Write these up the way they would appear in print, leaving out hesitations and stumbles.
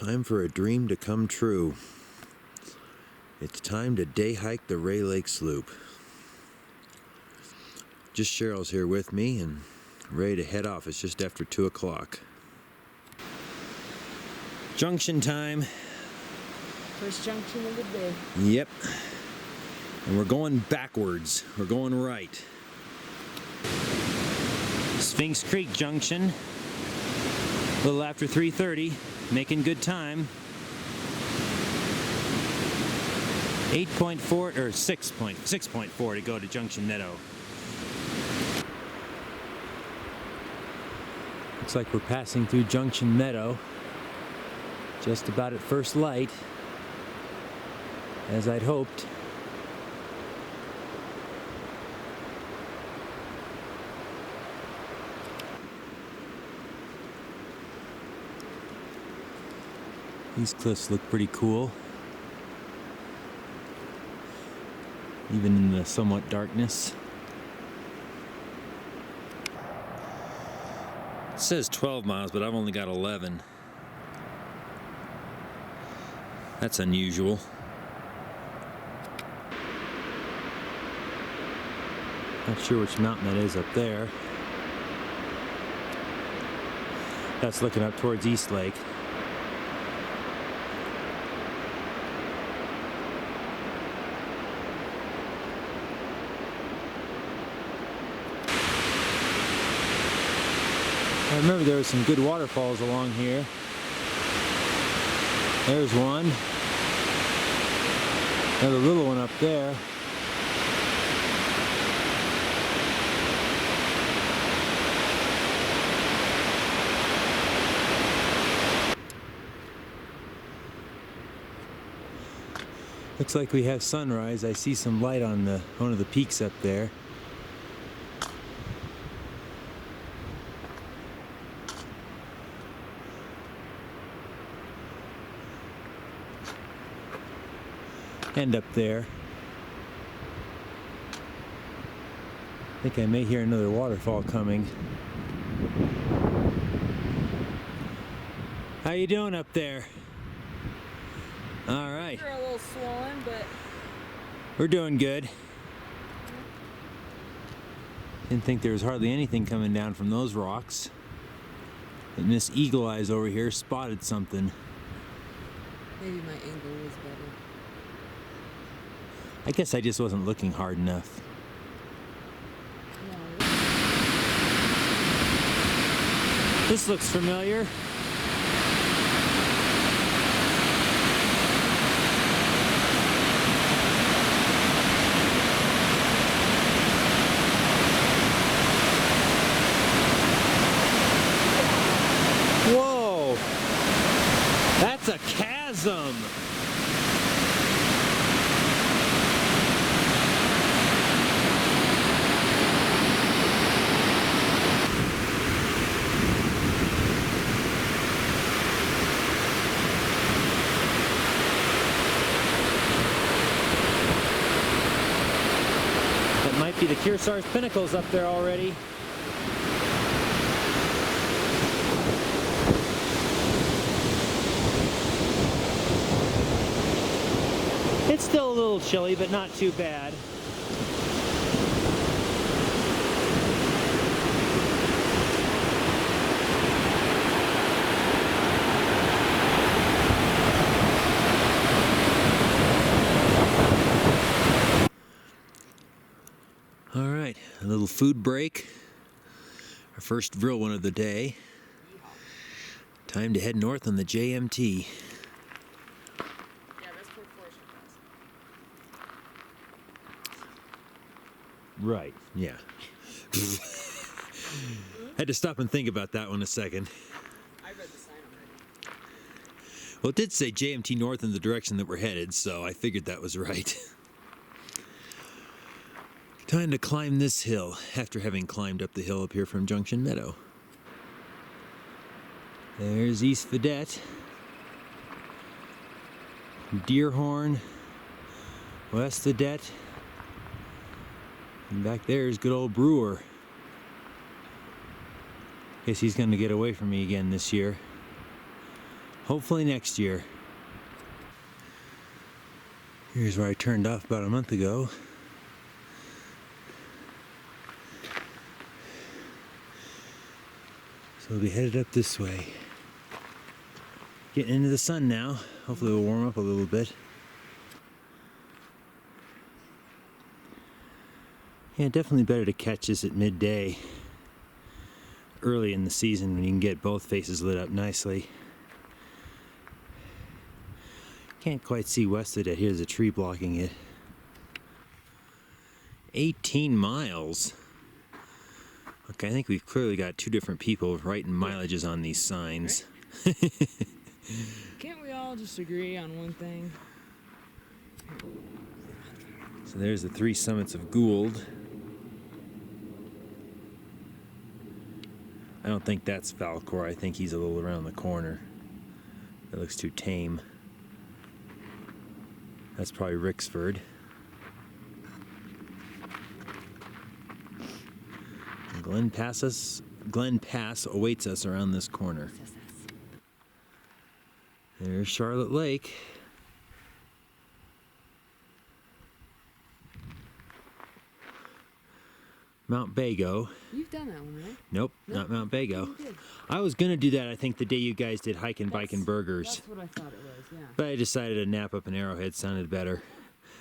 Time for a dream to come true. It's time to day hike the Rae Lake sloop. Just Cheryl's here with me and ready to head off. It's just after 2 o'clock. Junction time. First junction of the day. Yep. And we're going backwards. We're going right. Sphinx Creek Junction. A little after 3:30. Making good time. 8.4 or 6.4 to go to Junction Meadow. Looks like we're passing through Junction Meadow. Just about at first light, as I'd hoped. These cliffs look pretty cool, even in the somewhat darkness. It says 12 miles, but I've only got 11. That's unusual. Not sure which mountain that is up there. That's looking up towards East Lake. I remember there were some good waterfalls along here. There's one. Another little one up there. Looks like we have sunrise. I see some light on one of the peaks up there. And up there. I think I may hear another waterfall coming. How you doing up there? All right. You're a little swollen, but we're doing good. Didn't think there was hardly anything coming down from those rocks. But Miss Eagle Eyes over here spotted something. maybe my angle was better. I guess I just wasn't looking hard enough. No. This looks familiar. Whoa! That's a chasm! Might be the Kearsarge Pinnacles up there already. It's still a little chilly, but not too bad. All right, a little food break. Our first real one of the day. Time to head north on the JMT. Yeah, that's where Forest Pass. Right, yeah. Had to stop and think about that one a second. I read the sign already. Well, it did say JMT north in the direction that we're headed, so I figured that was right. Time to climb this hill after having climbed up the hill up here from Junction Meadow. There's East Vidette, Deerhorn, West Vidette, and back there is good old Brewer. Guess he's going to get away from me again this year. Hopefully next year. Here's where I turned off about a month ago. So we'll be headed up this way. Getting into the sun now. Hopefully we'll warm up a little bit. Yeah, definitely better to catch this at midday. Early in the season when you can get both faces lit up nicely. Can't quite see west of it. Here's a tree blocking it. 18 miles. Okay, I think we've clearly got two different people writing mileages on these signs. Can't we all just agree on one thing? So there's the three summits of Gould. I don't think that's Falcor. I think he's a little around the corner. That looks too tame. That's probably Rixford. And Glen Pass awaits us around this corner. There's Charlotte Lake. Mount Bago. You've done that one, right? Nope, not Mount Bago. I was gonna do that, I think, the day you guys did Hike and Bike and Burgers. That's what I thought it was, yeah. But I decided a nap up in Arrowhead sounded better.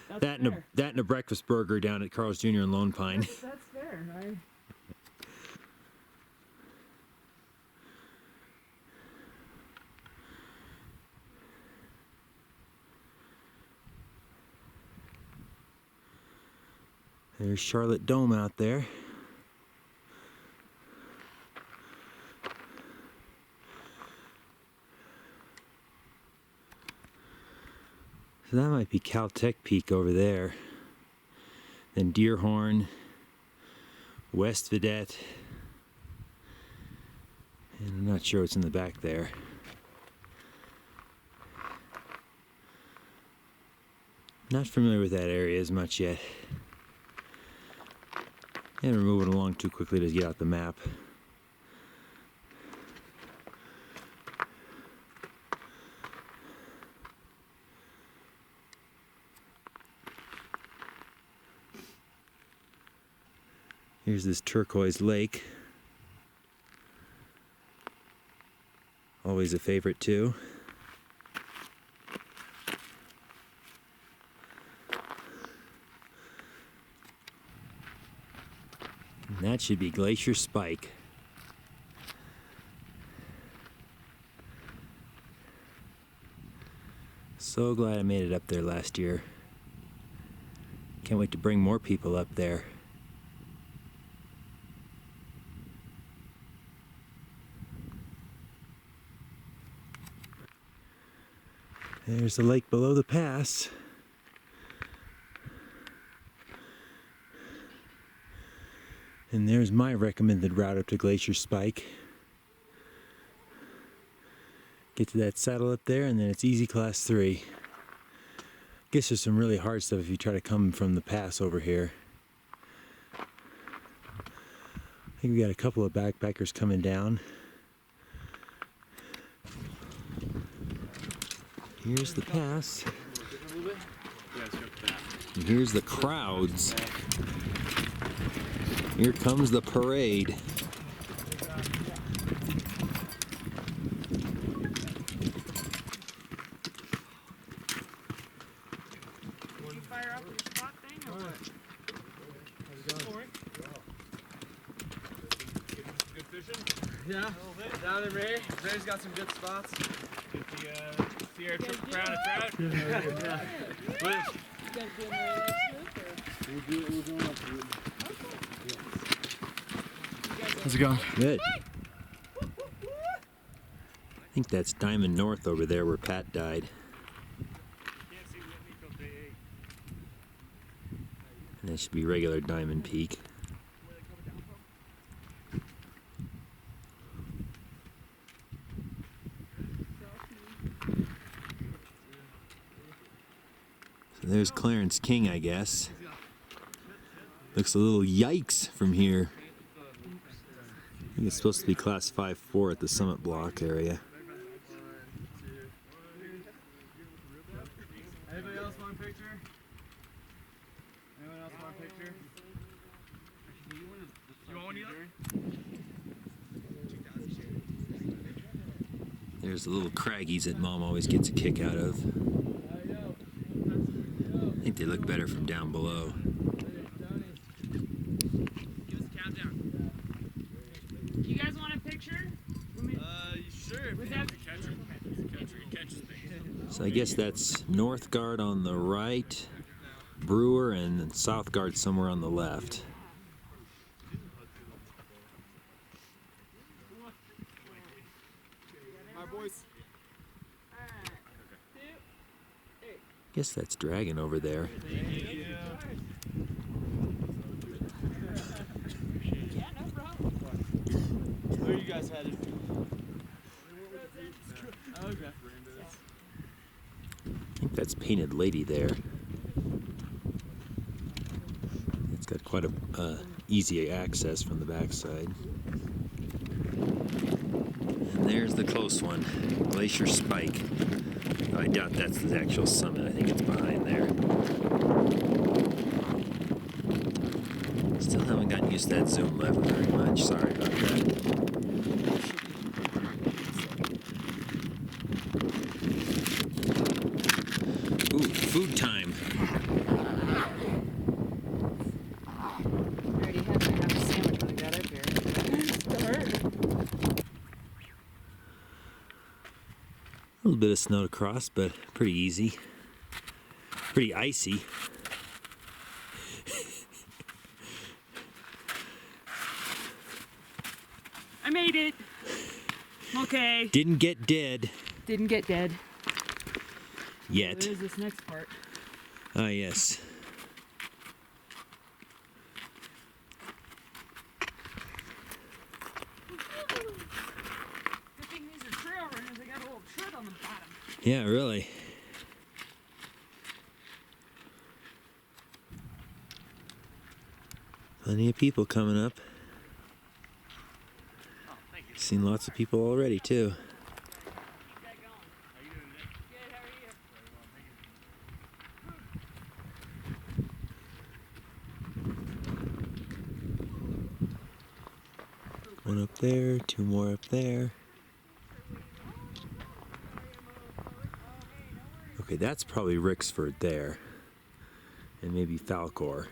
That's That fair. and a breakfast burger down at Carl's Jr. in Lone Pine. That's fair. There's Charlotte Dome out there. So that might be Caltech Peak over there. Then Deerhorn, West Vidette, and I'm not sure what's in the back there. Not familiar with that area as much yet. And we're moving along too quickly to get out the map. Here's this turquoise lake. Always a favorite too. And that should be Glacier Spike. So glad I made it up there last year. Can't wait to bring more people up there. There's the lake below the pass. And there's my recommended route up to Glacier Spike. Get to that saddle up there and then it's easy class 3. Guess there's some really hard stuff if you try to come from the pass over here. I think we got a couple of backpackers coming down. Here's the pass. And here's the crowds. Here comes the parade. Did you fire up your spot thing or what? Good fishing? Yeah, down in Rae. Rae's got some good spots. Get the Sierra Triple Crown of trout? You guys doing Rae Lake trip, or? How's it going? Good. I think that's Diamond North over there where Pat died. Can't see Whitney till day 8. And that should be regular Diamond Peak. Where they coming down from? So there's Clarence King, I guess. Looks a little yikes from here. I think it's supposed to be class 5-4 at the summit block area. 1, 2, else want a picture? Anyone else want a picture? You want one, Eli? There's the little craggies that Mom always gets a kick out of. I think they look better from down below. Give us a countdown. You guys want a picture? Sure. Was that Catcher. Catches things. So I guess that's North Guard on the right, Brewer, and South Guard somewhere on the left. My boys. Guess that's Dragon over there. Yeah, no problem. Where are you guys headed? Okay. I think that's Painted Lady there. It's got quite a easy access from the backside. And there's the close one, Glacier Spike. I doubt that's the actual summit. I think it's behind there. Still haven't gotten used to that zoom lever very much. Sorry about that. Ooh, food time. I already had my half sandwich when I got up here. Still hurt. A little bit of snow to cross, but pretty easy. Pretty icy. I made it. Okay. Didn't get dead Didn't get dead. yet. There's this next part. Ah, yes. Good thing these are trail runners. They got a little tread on the bottom. Yeah, really. Plenty of people coming up. Oh, thank you. Seen lots of people already, too. Keep that going. How you doing today? Good, how are you? One up there, two more up there. Okay, that's probably Rixford there. And maybe Falcor.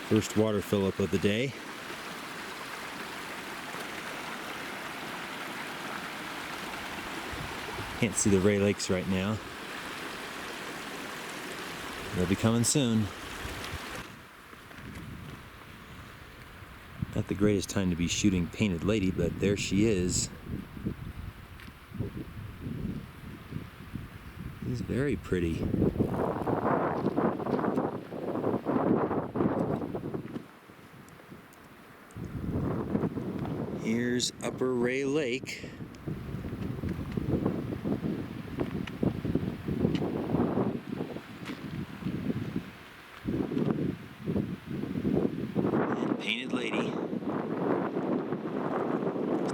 First water fill up of the day. Can't see the Rae Lakes right now. They'll be coming soon. Not the greatest time to be shooting Painted Lady, but there she is. She's very pretty. Here's Upper Rae Lake. And Painted Lady.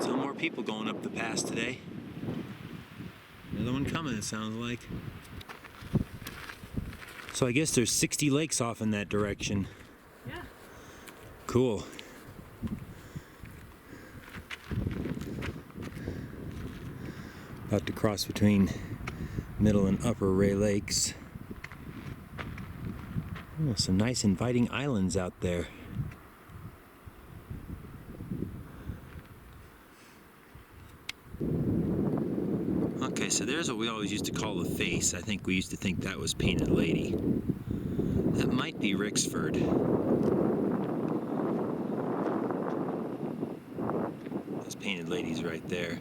Still more people going up the pass today. Another one coming, it sounds like. So I guess there's 60 lakes off in that direction. Yeah. Cool. About to cross between Middle and Upper Rae Lakes. Oh, some nice inviting islands out there. Okay, so there's what we always used to call the face. I think we used to think that was Painted Lady. That might be Rixford. Those Painted Ladies right there.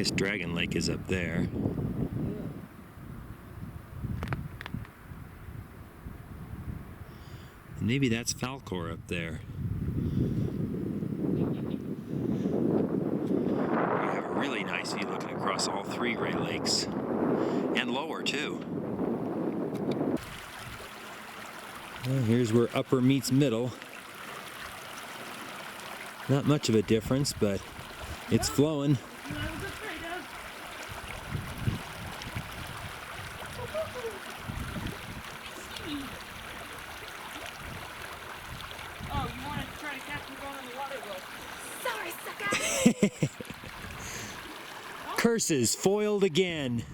guess Dragon Lake is up there. Maybe that's Falcor up there. We have a really nice view looking across all three Rae Lakes. And lower too. Well, here's where upper meets middle. Not much of a difference, but it's flowing. Oh, you wanted to try to catch me going in the water? Well, sorry, sucker! Curses foiled again.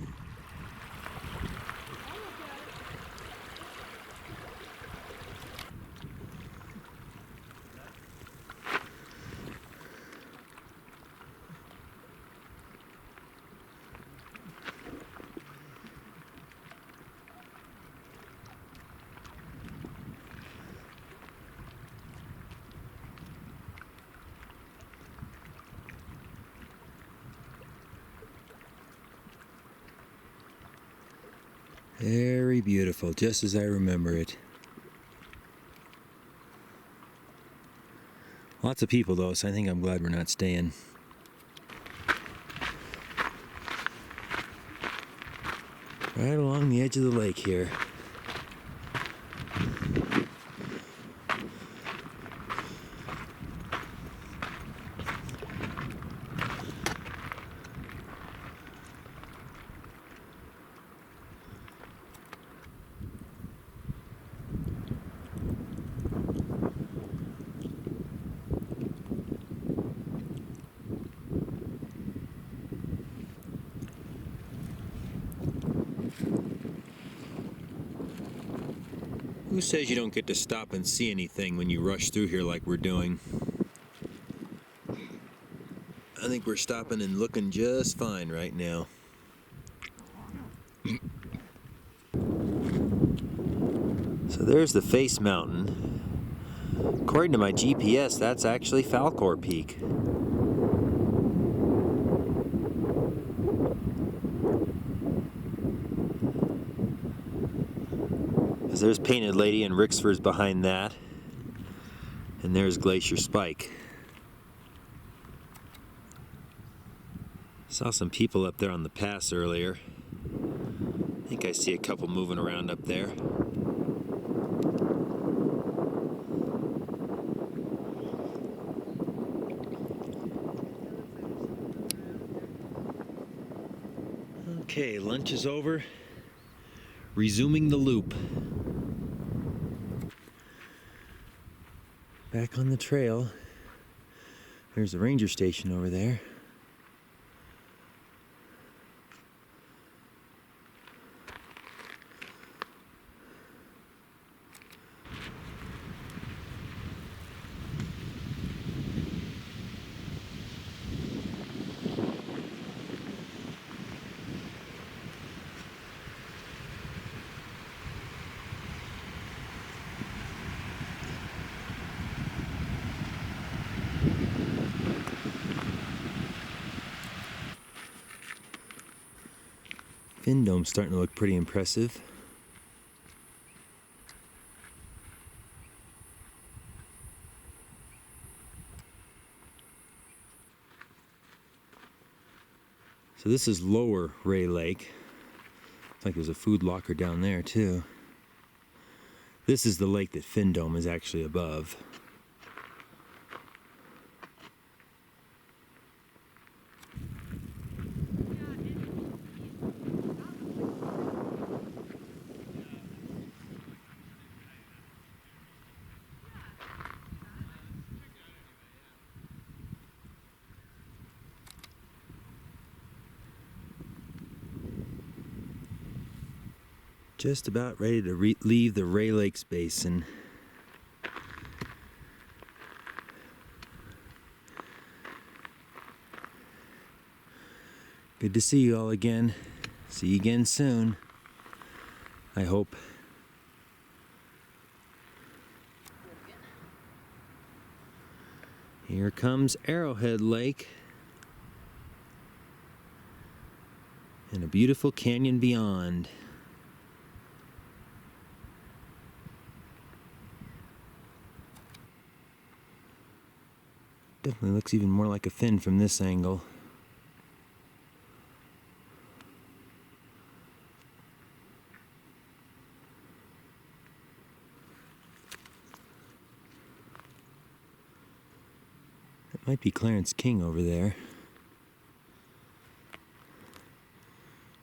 Very beautiful, just as I remember it. Lots of people though, so I think I'm glad we're not staying. Right along the edge of the lake here. Who says you don't get to stop and see anything when you rush through here like we're doing? I think we're stopping and looking just fine right now. So there's the Face Mountain. According to my GPS, that's actually Falcor Peak. There's Painted Lady and Rixford's behind that. And there's Glacier Spike. Saw some people up there on the pass earlier. I think I see a couple moving around up there. Okay, lunch is over. Resuming the loop. Back on the trail. There's the ranger station over there. Fin Dome's starting to look pretty impressive. So this is lower Rae Lake. Looks like there's a food locker down there too. This is the lake that Fin Dome is actually above. Just about ready to leave the Rae Lakes Basin. Good to see you all again. See you again soon, I hope. Here comes Arrowhead Lake. And a beautiful canyon beyond. Definitely looks even more like a fin from this angle. That might be Clarence King over there.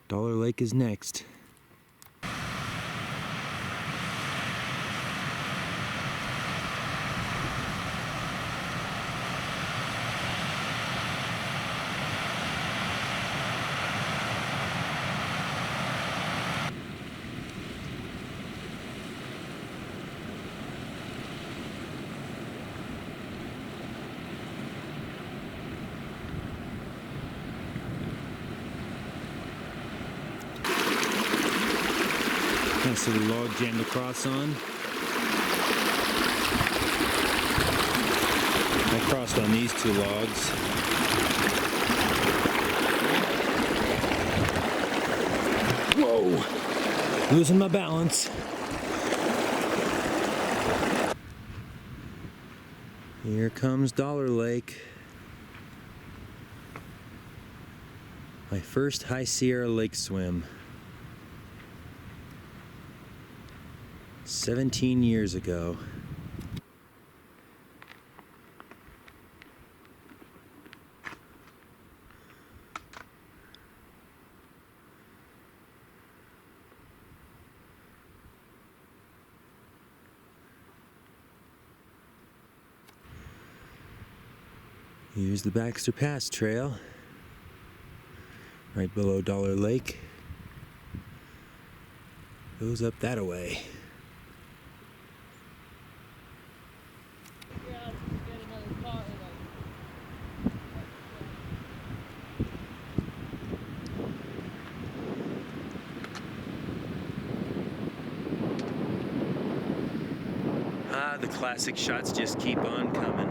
Dollar Lake is next. Nice little log jammed across on. I crossed on these two logs. Whoa! Losing my balance. Here comes Dollar Lake. My first High Sierra Lake swim. 17 years ago. Here's the Baxter Pass trail, right below Dollar Lake. Goes up that way. The classic shots just keep on coming.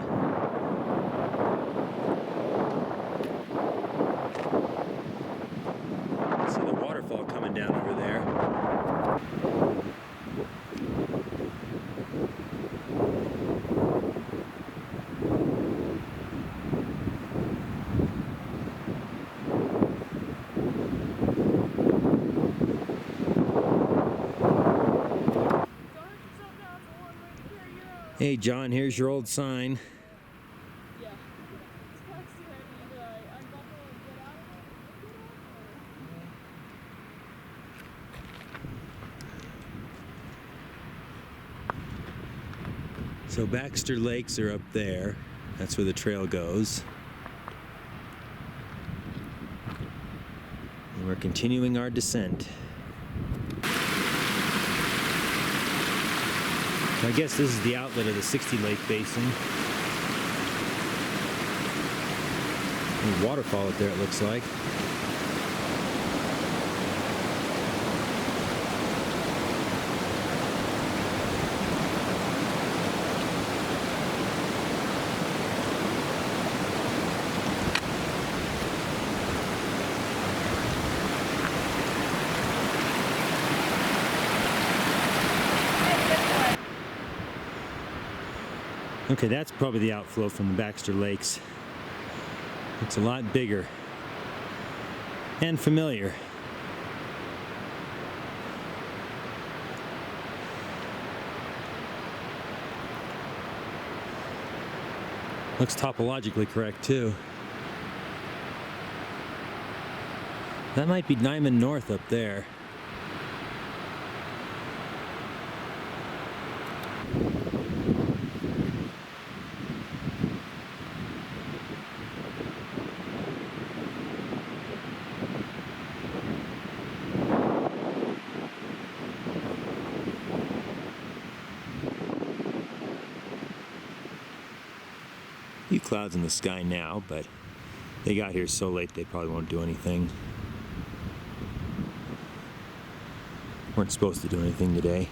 See the waterfall coming down over there. Hey John, here's your old sign. Yeah. It's packed too heavy. Either I unbuckle and get out of it, or So Baxter Lakes are up there. That's where the trail goes. And we're continuing our descent. I guess this is the outlet of the 60 Lake Basin. A waterfall up there, it looks like. Okay, that's probably the outflow from the Baxter Lakes. It's a lot bigger and familiar. Looks topologically correct too. That might be Nyman North up there. Few clouds in the sky now, but they got here so late they probably won't do anything. Weren't supposed to do anything today.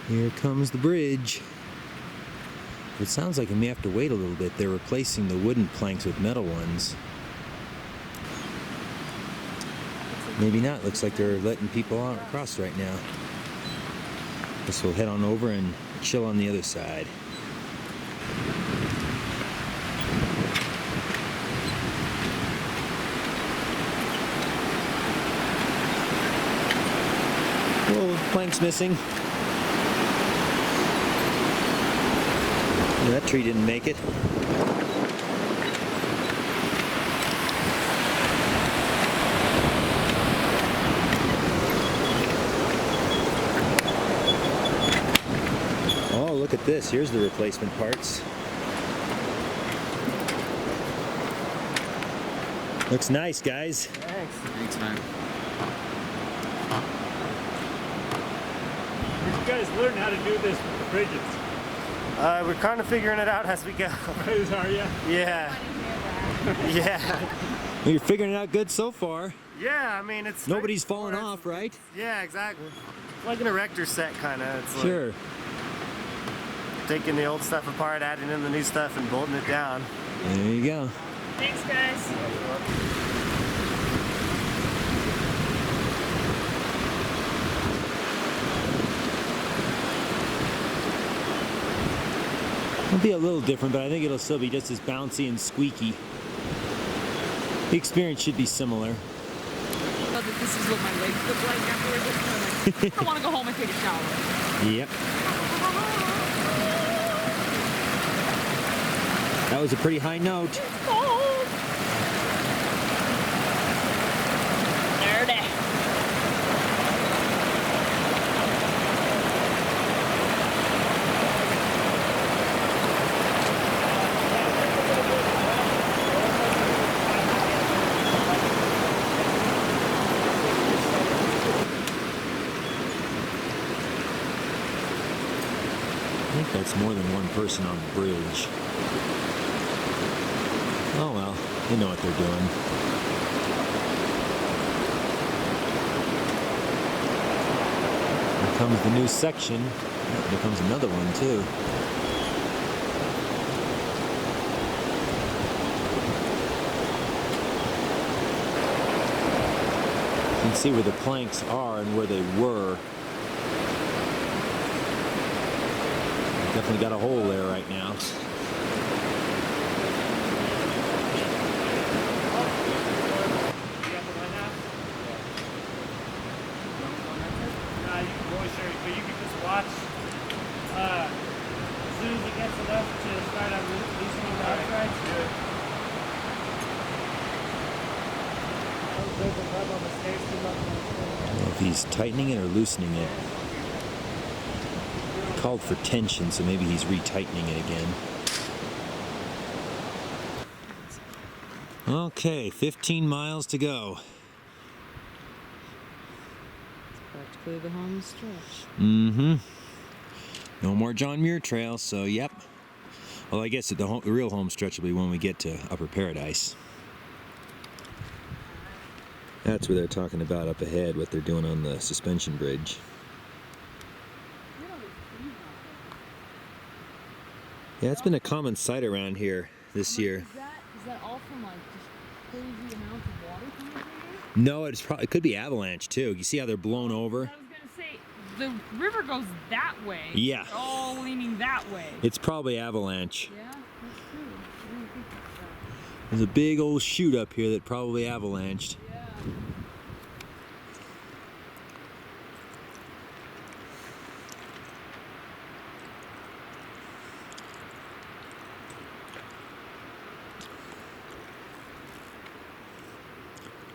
Here comes the bridge. It sounds like we may have to wait a little bit. They're replacing the wooden planks with metal ones. Maybe not. Looks like they're letting people out across right now. Guess we'll head on over and chill on the other side. Well, plank's missing. That tree didn't make it. Oh, look at this. Here's the replacement parts. Looks nice, guys. Thanks. Thanks, man. You guys learn how to do this with the bridges. We're kind of figuring it out as we go. Are you? Yeah. Yeah. Well, you're figuring it out good so far. Yeah, I mean, it's... Nobody's falling off, right? Yeah, exactly. It's like an erector set, kind of. It's like Sure. taking the old stuff apart, adding in the new stuff, and bolting it down. There you go. Thanks, guys. It'll be a little different, but I think it'll still be just as bouncy and squeaky. The experience should be similar. But this is what my legs look like afterwards. I want to go home and take a shower. Yep. That was a pretty high note. Cold. Dirty. I think that's more than one person on the bridge. Oh well, they know what they're doing. Here comes the new section. Oh, here comes another one too. You can see where the planks are and where they were. Definitely got a hole there right now. You can voice share, but you can just watch. As soon as it gets enough to start on loosening the outsides. I don't know if he's tightening it or loosening it. It called for tension, so maybe he's retightening it again. Okay, 15 miles to go. Practically the home stretch. Mm-hmm. No more John Muir Trail, so yep. Well, I guess the real home stretch will be when we get to Upper Paradise. That's where they're talking about up ahead, what they're doing on the suspension bridge. Yeah, it's been a common sight around here this year. Is that all from like just crazy amounts of water coming through here? No, it could be avalanche too. You see how they're blown over? I was gonna say the river goes that way. Yeah. They're all leaning that way. It's probably avalanche. Yeah, that's true. I didn't think about that. There's a big old chute up here that probably avalanched. Yeah.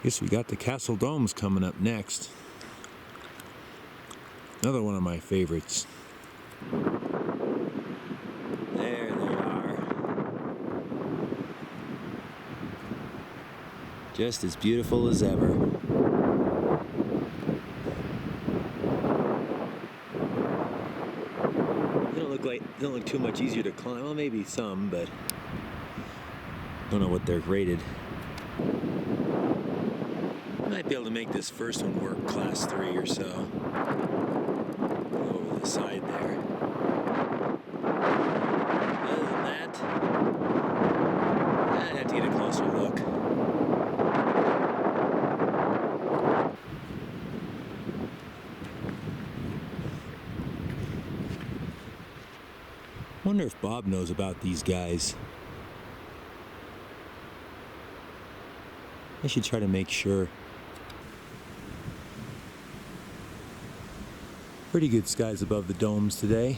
Guess we got the Castle Domes coming up next. Another one of my favorites. There they are. Just as beautiful as ever. They don't look too much easier to climb. Well, maybe some, but don't know what they're rated. Might be able to make this first one work, class 3 or so. Go over the side there. Other than that, I'd have to get a closer look. Wonder if Bob knows about these guys. I should try to make sure. Pretty good skies above the domes today.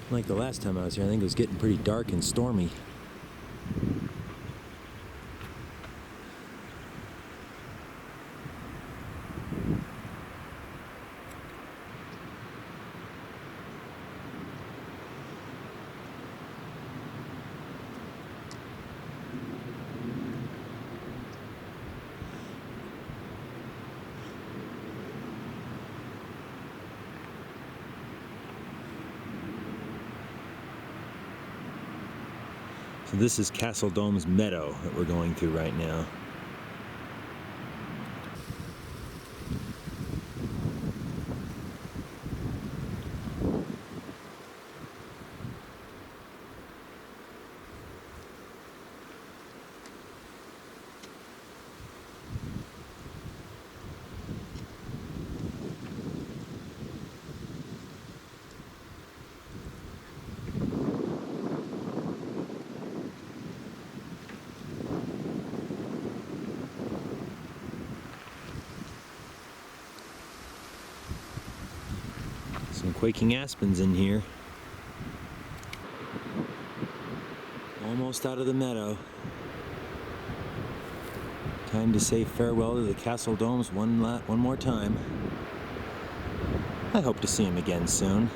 Like the last time I was here, I think it was getting pretty dark and stormy. So this is Castle Dome's meadow that we're going through right now. Some quaking aspens in here. Almost out of the meadow. Time to say farewell to the Castle Domes one more time. I hope to see him again soon.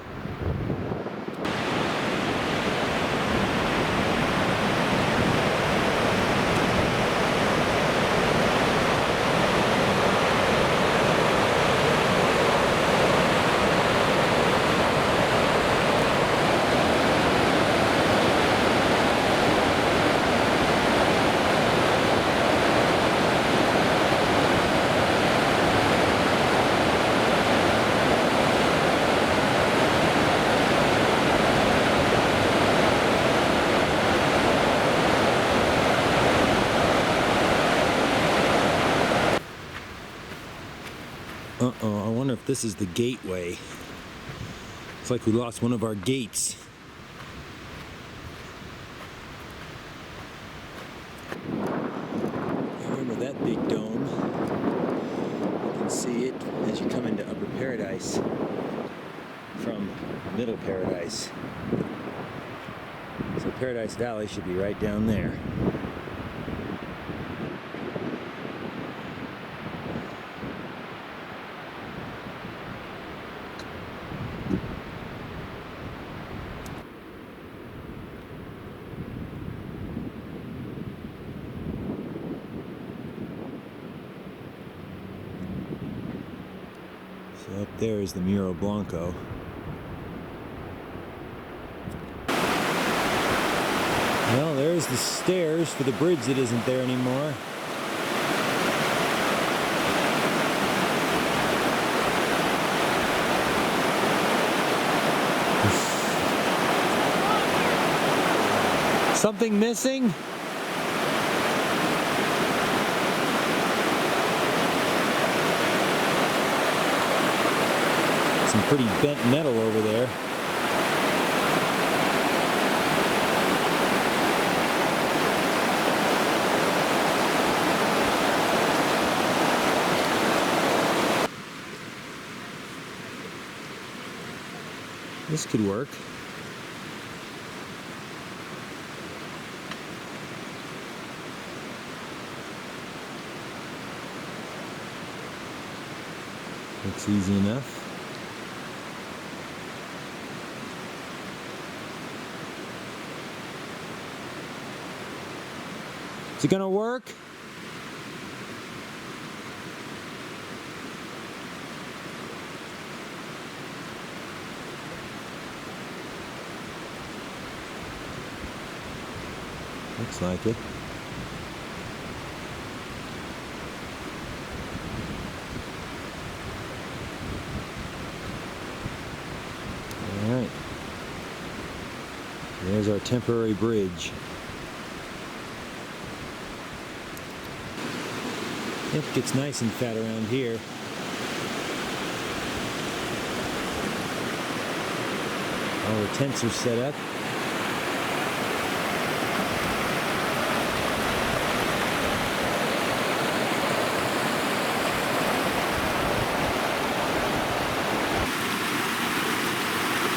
Uh-oh, I wonder if this is the gateway. It's like we lost one of our gates. I remember that big dome. You can see it as you come into Upper Paradise from Middle Paradise. So Paradise Valley should be right down there. So up there is the Muro Blanco. Well, there's the stairs for the bridge that isn't there anymore. Something missing? Some pretty bent metal over there. This could work. Looks easy enough. Is it gonna work? Looks like it. There's our temporary bridge. It gets nice and fat around here. All the tents are set up.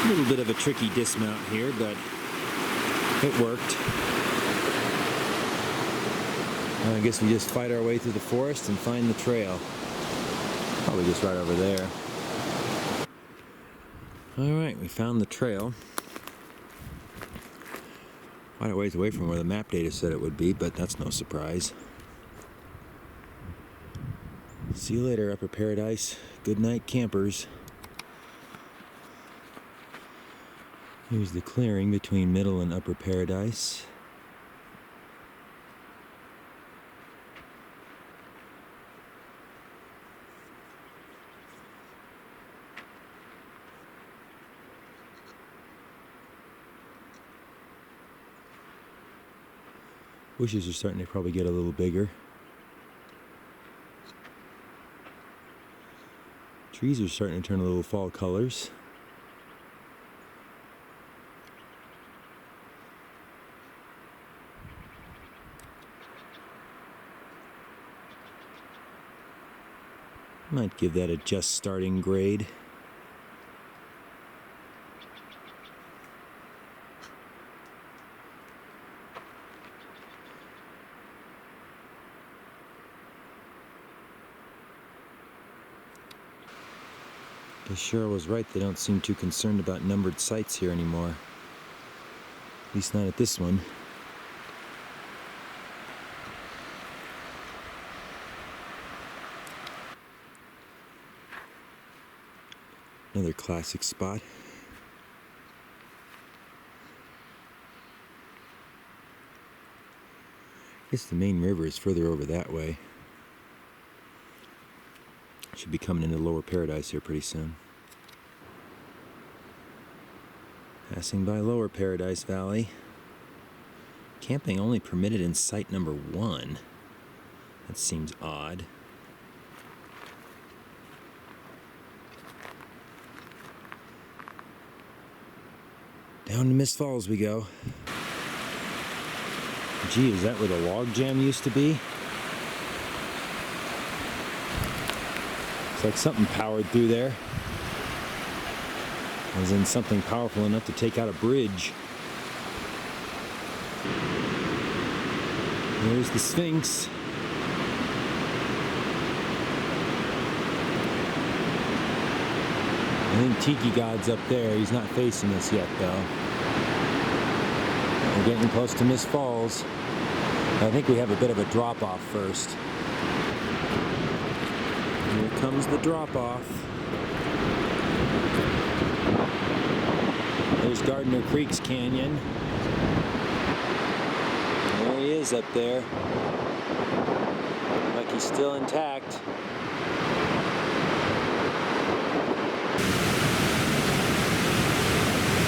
A little bit of a tricky dismount here, but it worked. Well, I guess we just fight our way through the forest and find the trail. Probably just right over there. Alright, we found the trail. Quite a ways away from where the map data said it would be, but that's no surprise. See you later, Upper Paradise. Good night, campers. Here's the clearing between Middle and Upper Paradise. Bushes are starting to probably get a little bigger. Trees are starting to turn a little fall colors. Might give that a just starting grade. Cheryl was right, they don't seem too concerned about numbered sites here anymore. At least not at this one. Another classic spot. I guess the main river is further over that way. Should be coming into Lower Paradise here pretty soon. Passing by Lower Paradise Valley. Camping only permitted in site number 1. That seems odd. Down to Mist Falls we go. Gee, is that where the log jam used to be? It's like something powered through there. As in something powerful enough to take out a bridge. There's the Sphinx. I think Tiki God's up there. He's not facing us yet, though. We're getting close to Mist Falls. I think we have a bit of a drop-off first. Here comes the drop-off. There's Gardner Creek's canyon. There he is up there. Like he's still intact.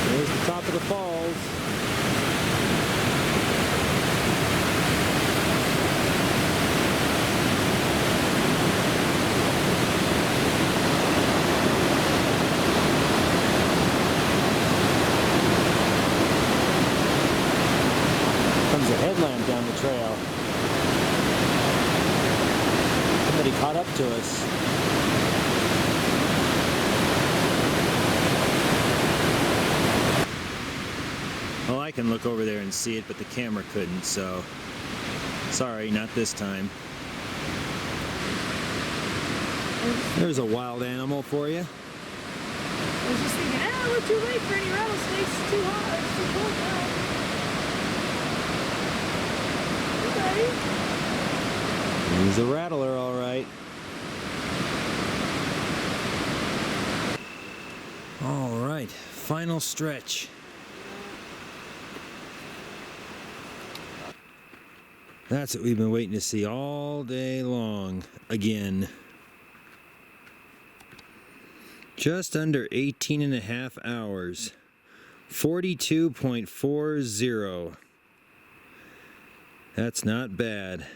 There's the top of the falls. Comes a headlamp down the trail. Somebody caught up to us. Well, I can look over there and see it, but the camera couldn't, so sorry, not this time. There's a wild animal for you. I was just thinking, we're too late for any rattlesnakes. It's too hot. It's too cold now. Okay. He's a rattler, all right. All right, final stretch. That's what we've been waiting to see all day long, again. Just under 18 and a half hours 42.40. That's not bad.